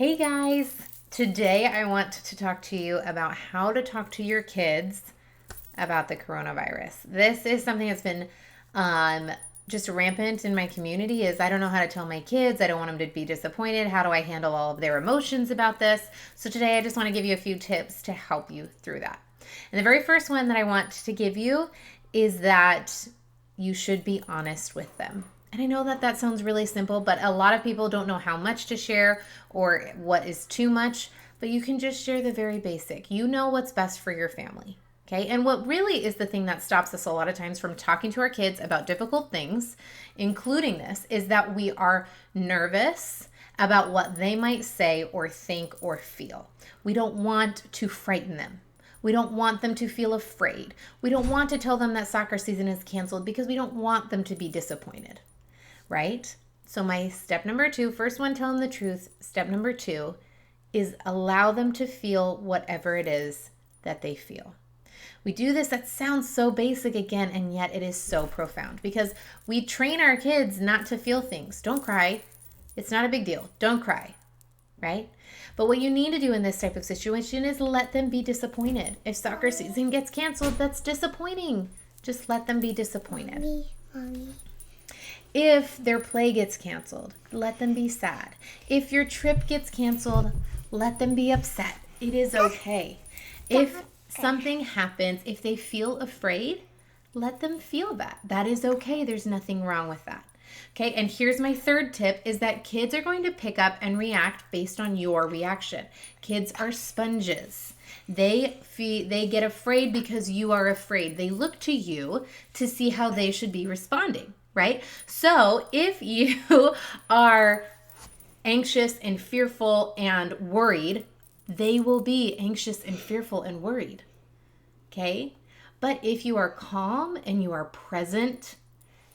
Hey guys, today I want to talk to you about how to talk to your kids about the coronavirus. This is something that's been just rampant in my community is I don't know how to tell my kids. I don't want them to be disappointed. How do I handle all of their emotions about this? So today I just want to give you a few tips to help you through that. And the very first one that I want to give you is that you should be honest with them. And I know that that sounds really simple, but a lot of people don't know how much to share or what is too much, but you can just share the very basic. You know what's best for your family. Okay. And what really is the thing that stops us a lot of times from talking to our kids about difficult things, including this, is that we are nervous about what they might say or think or feel. We don't want to frighten them. We don't want them to feel afraid. We don't want to tell them that soccer season is canceled because we don't want them to be disappointed, right? So my step number 2, first one, tell them the truth. Step number 2 is allow them to feel whatever it is that they feel. We do this, that sounds so basic again, and yet it is so profound because we train our kids not to feel things. Don't cry. It's not a big deal. Don't cry, right? But what you need to do in this type of situation is let them be disappointed. If soccer season gets canceled, that's disappointing. Just let them be disappointed. Mommy. If their play gets canceled, let them be sad. If your trip gets canceled, let them be upset. It is okay. If something happens, if they feel afraid, let them feel that. That is okay. There's nothing wrong with that. Okay, and here's my third tip is that kids are going to pick up and react based on your reaction. Kids are sponges. They get afraid because you are afraid. They look to you to see how they should be responding, right? So if you are anxious and fearful and worried, they will be anxious and fearful and worried, okay? But if you are calm and you are present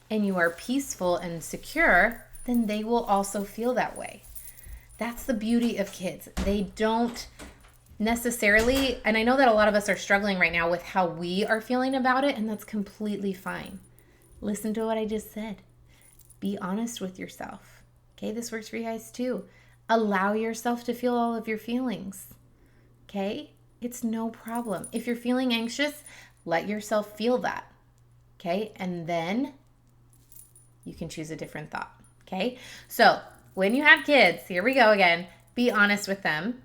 and you are peaceful and secure, then they will also feel that way. That's the beauty of kids. They don't necessarily, and I know that a lot of us are struggling right now with how we are feeling about it, and that's completely fine. Listen to what I just said. Be honest with yourself. Okay, this works for you guys too. Allow yourself to feel all of your feelings. Okay, it's no problem. If you're feeling anxious, let yourself feel that. Okay, and then you can choose a different thought. Okay, so when you have kids, here we go again, be honest with them.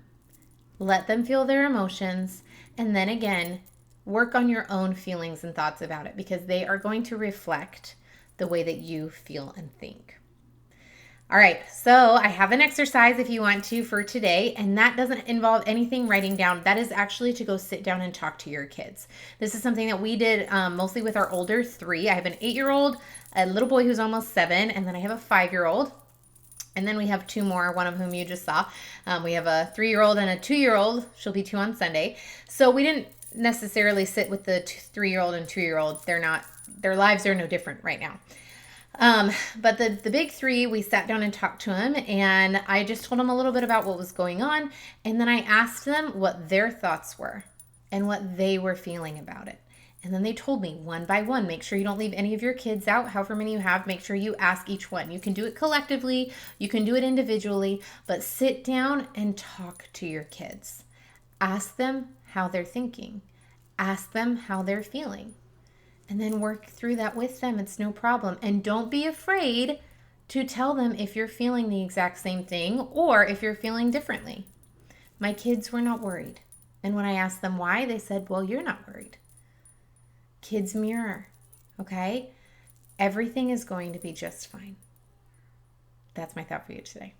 Let them feel their emotions. And then again, work on your own feelings and thoughts about it because they are going to reflect the way that you feel and think. All right, so I have an exercise if you want to for today, and that doesn't involve anything writing down. That is actually to go sit down and talk to your kids. This is something that we did mostly with our older 3. I have an 8-year-old, a little boy who's almost 7, and then I have a 5-year-old. And then we have 2 more, one of whom you just saw. We have a 3-year-old and a 2-year-old. She'll be 2 on Sunday. So we didn't necessarily sit with the 3-year-old and 2-year-old. Their lives are no different right now. But the big 3, we sat down and talked to them, and I just told them a little bit about what was going on. And then I asked them what their thoughts were and what they were feeling about it. And then they told me one by one. Make sure you don't leave any of your kids out, however many you have. Make sure you ask each one. You can do it collectively. You can do it individually. But sit down and talk to your kids. Ask them how they're thinking. Ask them how they're feeling. And then work through that with them. It's no problem. And don't be afraid to tell them if you're feeling the exact same thing or if you're feeling differently. My kids were not worried. And when I asked them why, they said, well, you're not worried. Kids mirror, okay? Everything is going to be just fine. That's my thought for you today.